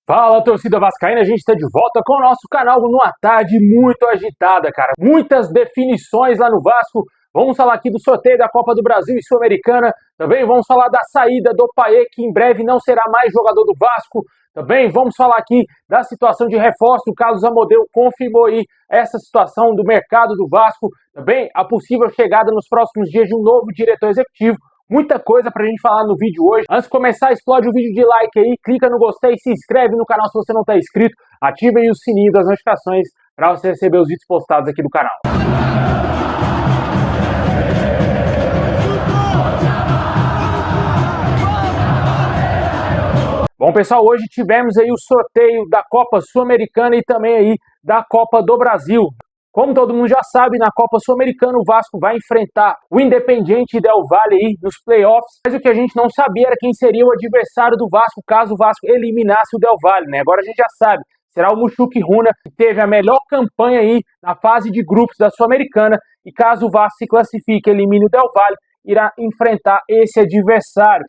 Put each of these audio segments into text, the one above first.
Fala, torcida vascaína, a gente está de volta com o nosso canal numa tarde muito agitada, cara. Muitas definições lá no Vasco. Vamos falar aqui do sorteio da Copa do Brasil e Sul-Americana. Também vamos falar da saída do Payet, que em breve não será mais jogador do Vasco. Também vamos falar aqui da situação de reforço. O Carlos Amodeu confirmou aí essa situação do mercado do Vasco. Também a possível chegada nos próximos dias de um novo diretor executivo. Muita coisa pra gente falar no vídeo hoje. Antes de começar, explode o vídeo de like aí, clica no gostei, se inscreve no canal se você não está inscrito, ative aí o sininho das notificações para você receber os vídeos postados aqui do canal. Bom, pessoal, hoje tivemos aí o sorteio da Copa Sul-Americana e também aí da Copa do Brasil. Como todo mundo já sabe, na Copa Sul-Americana o Vasco vai enfrentar o Independiente Del Valle aí nos playoffs, mas o que a gente não sabia era quem seria o adversário do Vasco caso o Vasco eliminasse o Del Valle, né? Agora a gente já sabe, será o Mushuki Runa, que teve a melhor campanha aí na fase de grupos da Sul-Americana, e caso o Vasco se classifique e elimine o Del Valle, irá enfrentar esse adversário.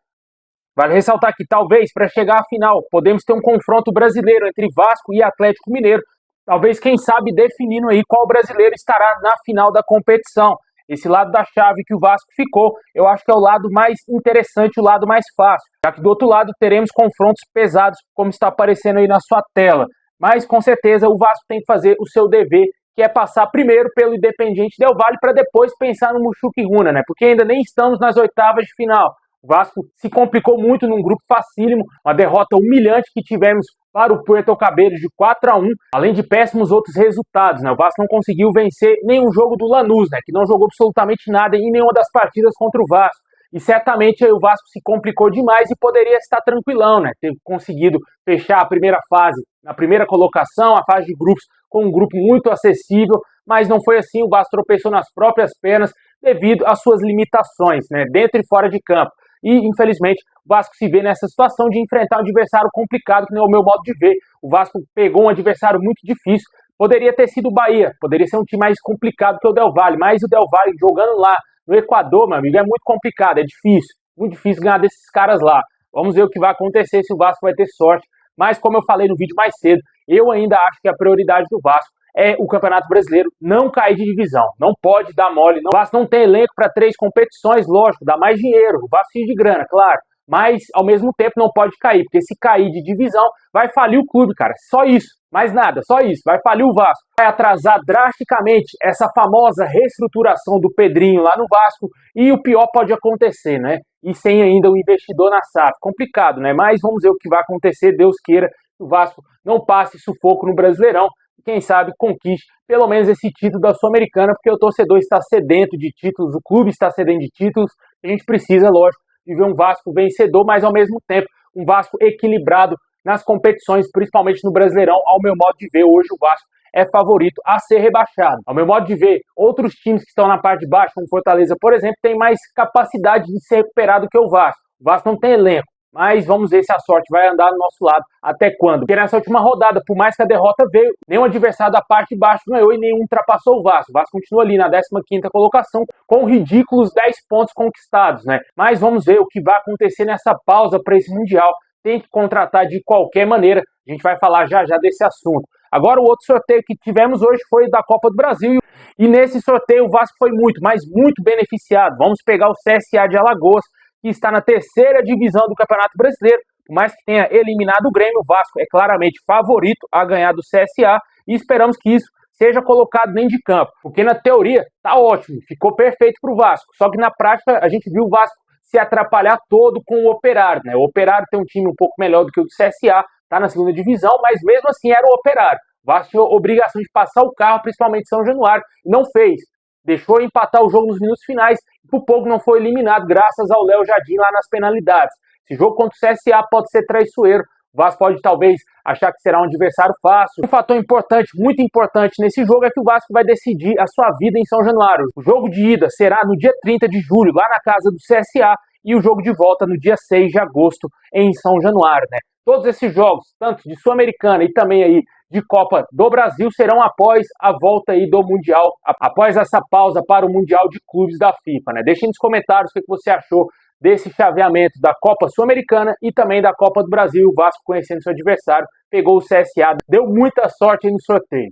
Vale ressaltar que talvez para chegar à final podemos ter um confronto brasileiro entre Vasco e Atlético Mineiro. Talvez, quem sabe, definindo aí qual brasileiro estará na final da competição. Esse lado da chave que o Vasco ficou, eu acho que é o lado mais interessante, o lado mais fácil. Já que do outro lado teremos confrontos pesados, como está aparecendo aí na sua tela. Mas, com certeza, o Vasco tem que fazer o seu dever, que é passar primeiro pelo Independiente Del Valle, para depois pensar no Mushuki Runa, né? Porque ainda nem estamos nas oitavas de final. O Vasco se complicou muito num grupo facílimo, uma derrota humilhante que tivemos para o Puerto Cabello de 4-1, além de péssimos outros resultados, né? O Vasco não conseguiu vencer nenhum jogo do Lanús, né? Que não jogou absolutamente nada em nenhuma das partidas contra o Vasco. E certamente aí o Vasco se complicou demais e poderia estar tranquilão, né? Ter conseguido fechar a primeira fase, na primeira colocação, a fase de grupos, com um grupo muito acessível, mas não foi assim. O Vasco tropeçou nas próprias pernas devido às suas limitações, né? Dentro e fora de campo. E, infelizmente, o Vasco se vê nessa situação de enfrentar um adversário complicado, que não é o meu modo de ver. O Vasco pegou um adversário muito difícil. Poderia ter sido o Bahia, poderia ser um time mais complicado que o Del Valle, mas o Del Valle jogando lá no Equador, meu amigo, é muito complicado, é difícil, muito difícil ganhar desses caras lá. Vamos ver o que vai acontecer, se o Vasco vai ter sorte. Mas, como eu falei no vídeo mais cedo, eu ainda acho que a prioridade do Vasco é o Campeonato Brasileiro, não cair de divisão. Não pode dar mole. O Vasco não tem elenco para 3 competições, lógico, dá mais dinheiro, o Vasco precisa de grana, claro. Mas, ao mesmo tempo, não pode cair, porque se cair de divisão, vai falir o clube, cara. Só isso, mais nada, só isso. Vai falir o Vasco. Vai atrasar drasticamente essa famosa reestruturação do Pedrinho lá no Vasco, e o pior pode acontecer, né? E sem ainda um investidor na SAF. Complicado, né? Mas vamos ver o que vai acontecer, Deus queira que o Vasco não passe sufoco no Brasileirão. Quem sabe conquiste pelo menos esse título da Sul-Americana, porque o torcedor está sedento de títulos, o clube está sedento de títulos, a gente precisa, lógico, de ver um Vasco vencedor, mas ao mesmo tempo um Vasco equilibrado nas competições, principalmente no Brasileirão. Ao meu modo de ver, hoje o Vasco é favorito a ser rebaixado. Ao meu modo de ver, outros times que estão na parte de baixo, como Fortaleza, por exemplo, têm mais capacidade de se recuperar do que o Vasco. O Vasco não tem elenco. Mas vamos ver se a sorte vai andar do nosso lado até quando. Porque nessa última rodada, por mais que a derrota veio, nenhum adversário da parte de baixo ganhou e nenhum ultrapassou o Vasco. O Vasco continua ali na 15ª colocação com ridículos 10 pontos conquistados, né? Mas vamos ver o que vai acontecer nessa pausa para esse Mundial. Tem que contratar de qualquer maneira. A gente vai falar já já desse assunto. Agora, o outro sorteio que tivemos hoje foi da Copa do Brasil. E nesse sorteio o Vasco foi muito, mas muito beneficiado. Vamos pegar o CSA de Alagoas, que está na 3ª divisão do Campeonato Brasileiro. Por mais que tenha eliminado o Grêmio, o Vasco é claramente favorito a ganhar do CSA e esperamos que isso seja colocado dentro de campo, porque na teoria tá ótimo, ficou perfeito para o Vasco, só que na prática a gente viu o Vasco se atrapalhar todo com o Operário, né? O Operário tem um time um pouco melhor do que o do CSA, tá na 2ª divisão, mas mesmo assim era o Operário. O Vasco tinha a obrigação de passar o carro, principalmente São Januário, e não fez. Deixou empatar o jogo nos minutos finais e por pouco não foi eliminado graças ao Léo Jardim lá nas penalidades. Esse jogo contra o CSA pode ser traiçoeiro. O Vasco pode talvez achar que será um adversário fácil. Um fator importante, muito importante nesse jogo é que o Vasco vai decidir a sua vida em São Januário. O jogo de ida será no dia 30 de julho, lá na casa do CSA, e o jogo de volta no dia 6 de agosto em São Januário, né? Todos esses jogos, tanto de Sul-Americana e também aí de Copa do Brasil, serão após a volta aí do Mundial, após essa pausa para o Mundial de Clubes da FIFA, né? Deixe nos comentários o que você achou desse chaveamento da Copa Sul-Americana e também da Copa do Brasil. O Vasco, conhecendo seu adversário, pegou o CSA, deu muita sorte aí no sorteio.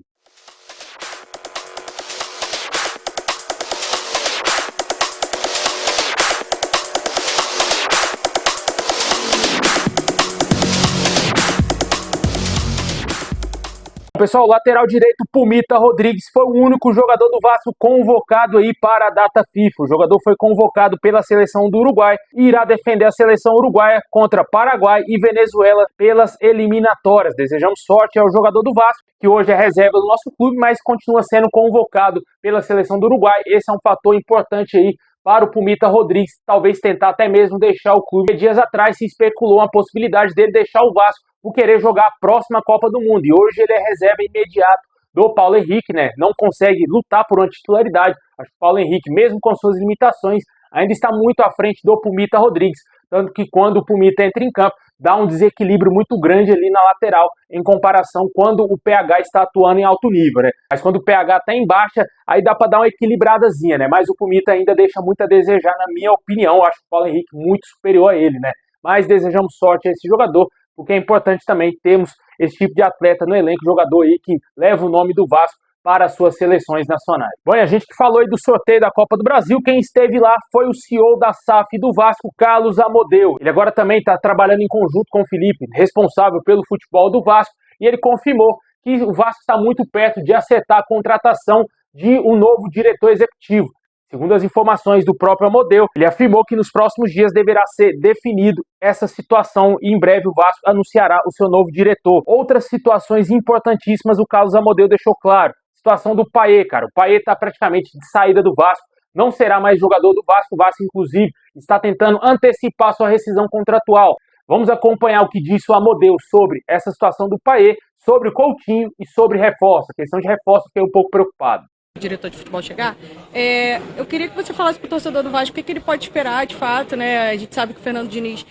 Pessoal, o lateral direito Pumita Rodrigues foi o único jogador do Vasco convocado aí para a data FIFA. O jogador foi convocado pela seleção do Uruguai e irá defender a seleção uruguaia contra Paraguai e Venezuela pelas eliminatórias. Desejamos sorte ao jogador do Vasco, que hoje é reserva do nosso clube, mas continua sendo convocado pela seleção do Uruguai. Esse é um fator importante aí para o Pumita Rodrigues, talvez tentar até mesmo deixar o clube. Dias atrás se especulou a possibilidade dele deixar o Vasco por querer jogar a próxima Copa do Mundo. E hoje ele é reserva imediato do Paulo Henrique, né? Não consegue lutar por uma titularidade. Acho que o Paulo Henrique, mesmo com suas limitações, ainda está muito à frente do Pumita Rodrigues. Tanto que quando o Pumita entra em campo, dá um desequilíbrio muito grande ali na lateral, em comparação quando o PH está atuando em alto nível, né? Mas quando o PH está em baixa, aí dá para dar uma equilibradazinha, né? Mas o Pumita ainda deixa muito a desejar, na minha opinião. Eu acho o Paulo Henrique muito superior a ele, né? Mas desejamos sorte a esse jogador, porque é importante também termos esse tipo de atleta no elenco, jogador aí que leva o nome do Vasco para as suas seleções nacionais. Bom, e a gente que falou aí do sorteio da Copa do Brasil, quem esteve lá foi o CEO da SAF do Vasco, Carlos Amodeu. Ele agora também está trabalhando em conjunto com o Felipe, responsável pelo futebol do Vasco, e ele confirmou que o Vasco está muito perto de acertar a contratação de um novo diretor executivo. Segundo as informações do próprio Amodeu, ele afirmou que nos próximos dias deverá ser definido essa situação e em breve o Vasco anunciará o seu novo diretor. Outras situações importantíssimas o Carlos Amodeu deixou claro. Situação do Payet, cara. O Payet está praticamente de saída do Vasco, não será mais jogador do Vasco. O Vasco, inclusive, está tentando antecipar sua rescisão contratual. Vamos acompanhar o que disse o Amodeu sobre essa situação do Payet, sobre o Coutinho e sobre reforço. A questão de reforço, fiquei um pouco preocupado. Diretor de futebol chegar, eu queria que você falasse para o torcedor do Vasco o que ele pode esperar de fato, né? A gente sabe que o Fernando Diniz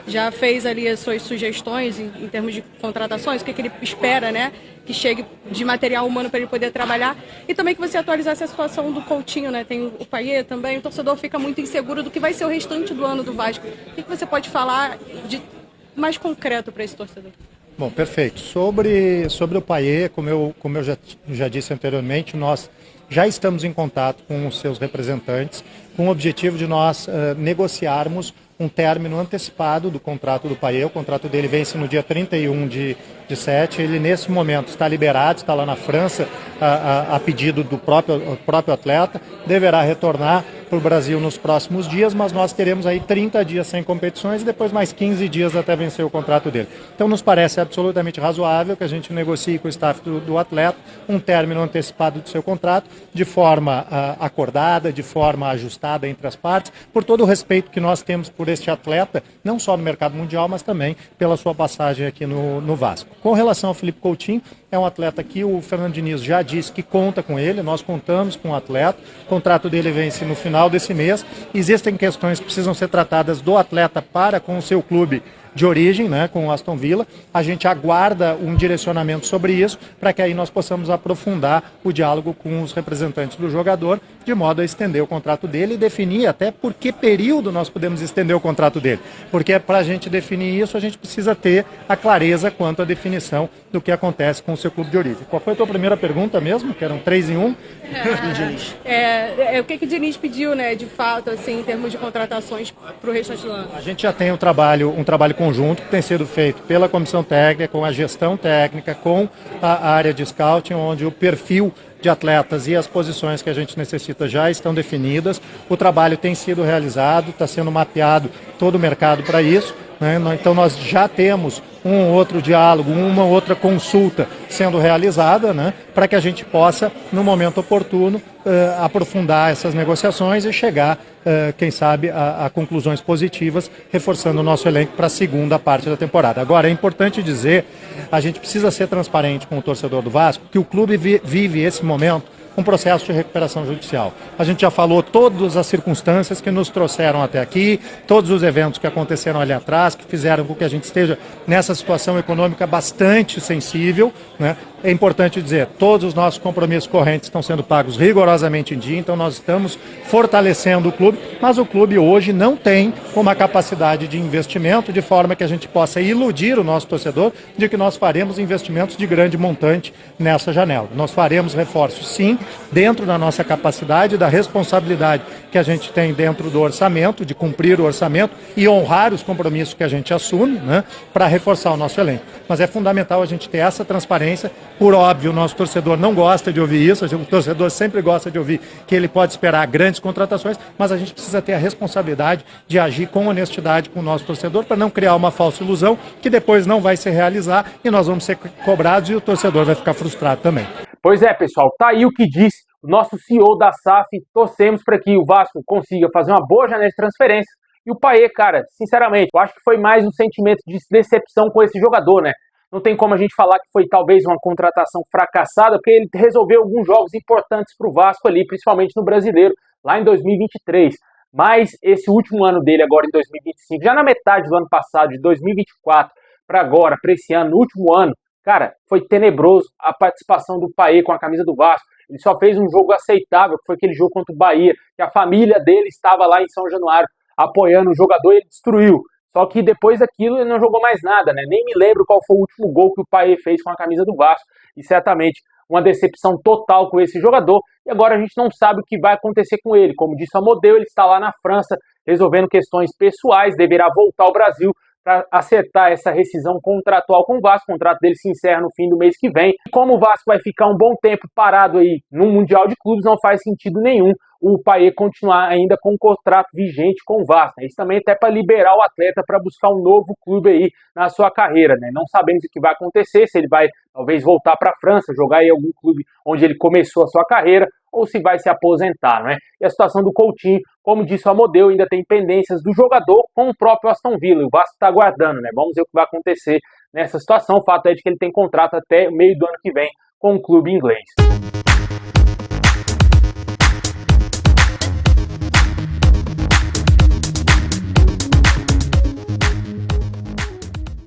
já fez ali as suas sugestões em termos de contratações, o que ele espera, né? Que chegue de material humano para ele poder trabalhar, e também que você atualizasse a situação do Coutinho, né? Tem o Payet também, o torcedor fica muito inseguro do que vai ser o restante do ano do Vasco. O que você pode falar de mais concreto para esse torcedor? Bom, perfeito. Sobre o Payet, como eu já disse anteriormente, nós já estamos em contato com os seus representantes com o objetivo de nós negociarmos um término antecipado do contrato do Payet. O contrato dele vence no dia 31 de 7. Ele, nesse momento, está liberado, está lá na França, a pedido do próprio atleta. Deverá retornar para o Brasil nos próximos dias, mas nós teremos aí 30 dias sem competições e depois mais 15 dias até vencer o contrato dele. Então, nos parece absolutamente razoável que a gente negocie com o staff do atleta um término antecipado do seu contrato, de forma acordada, de forma ajustada entre as partes, por todo o respeito que nós temos por este atleta, não só no mercado mundial, mas também pela sua passagem aqui no Vasco. Com relação ao Felipe Coutinho, é um atleta que o Fernando Diniz já disse que conta com ele, nós contamos com o atleta, o contrato dele vence no final desse mês. Existem questões que precisam ser tratadas do atleta para com o seu clube de origem, né, com o Aston Villa. A gente aguarda um direcionamento sobre isso, para que aí nós possamos aprofundar o diálogo com os representantes do jogador, de modo a estender o contrato dele e definir até por que período nós podemos estender o contrato dele. Porque para a gente definir isso, a gente precisa ter a clareza quanto à definição do que acontece com o seu clube de origem. Qual foi a tua primeira pergunta mesmo? Que eram 3 em 1? O que o Diniz pediu, né, de fato, assim, em termos de contratações para o restante do ano? A gente já tem um trabalho conjunto que tem sido feito pela comissão técnica, com a gestão técnica, com a área de scouting, onde o perfil de atletas e as posições que a gente necessita já estão definidas. O trabalho tem sido realizado, está sendo mapeado todo o mercado para isso, né? Então nós já temos um outro diálogo, uma outra consulta sendo realizada, né? Para que a gente possa, no momento oportuno, aprofundar essas negociações e chegar, quem sabe, a conclusões positivas, reforçando o nosso elenco para a segunda parte da temporada. Agora, é importante dizer, a gente precisa ser transparente com o torcedor do Vasco, que o clube vive esse momento um processo de recuperação judicial. A gente já falou todas as circunstâncias que nos trouxeram até aqui, todos os eventos que aconteceram ali atrás, que fizeram com que a gente esteja nessa situação econômica bastante sensível, né? É importante dizer, todos os nossos compromissos correntes estão sendo pagos rigorosamente em dia, então nós estamos fortalecendo o clube, mas o clube hoje não tem uma capacidade de investimento de forma que a gente possa iludir o nosso torcedor de que nós faremos investimentos de grande montante nessa janela. Nós faremos reforços, sim, dentro da nossa capacidade, da responsabilidade que a gente tem dentro do orçamento, de cumprir o orçamento e honrar os compromissos que a gente assume, né, para reforçar o nosso elenco. Mas é fundamental a gente ter essa transparência. Por óbvio, o nosso torcedor não gosta de ouvir isso, o torcedor sempre gosta de ouvir que ele pode esperar grandes contratações, mas a gente precisa ter a responsabilidade de agir com honestidade com o nosso torcedor para não criar uma falsa ilusão que depois não vai se realizar e nós vamos ser cobrados e o torcedor vai ficar frustrado também. Pois é, pessoal, tá aí o que disse o nosso CEO da SAF. Torcemos para que o Vasco consiga fazer uma boa janela de transferência. E o Payet, cara, sinceramente, eu acho que foi mais um sentimento de decepção com esse jogador, né? Não tem como a gente falar que foi talvez uma contratação fracassada, porque ele resolveu alguns jogos importantes para o Vasco ali, principalmente no Brasileiro, lá em 2023. Mas esse último ano dele agora em 2025, já na metade do ano passado, de 2024 para agora, para esse ano, no último ano, cara, foi tenebroso a participação do Payet com a camisa do Vasco. Ele só fez um jogo aceitável, que foi aquele jogo contra o Bahia, que a família dele estava lá em São Januário apoiando o jogador e ele destruiu. Só que depois daquilo ele não jogou mais nada, né? Nem me lembro qual foi o último gol que o Payet fez com a camisa do Vasco. E certamente uma decepção total com esse jogador. E agora a gente não sabe o que vai acontecer com ele. Como disse a Modelo, ele está lá na França resolvendo questões pessoais, deverá voltar ao Brasil para acertar essa rescisão contratual com o Vasco. O contrato dele se encerra no fim do mês que vem. E como o Vasco vai ficar um bom tempo parado aí no Mundial de Clubes, não faz sentido nenhum o Payet continuar ainda com o contrato vigente com o Vasco, né? Isso também até para liberar o atleta para buscar um novo clube aí na sua carreira, né? Não sabemos o que vai acontecer, se ele vai talvez voltar para a França, jogar em algum clube onde ele começou a sua carreira, ou se vai se aposentar, né? E a situação do Coutinho, como disse a Modelo, ainda tem pendências do jogador com o próprio Aston Villa. O Vasco está aguardando, né? Vamos ver o que vai acontecer nessa situação. O fato é de que ele tem contrato até o meio do ano que vem com o clube inglês.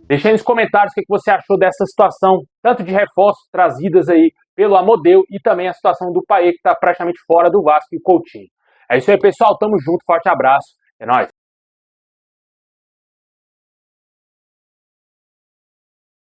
Deixa aí nos comentários o que você achou dessa situação, tanto de reforços trazidas aí pelo Amodeu e também a situação do Payet, que está praticamente fora do Vasco, e o Coutinho. É isso aí, pessoal. Tamo junto. Forte abraço. É nóis.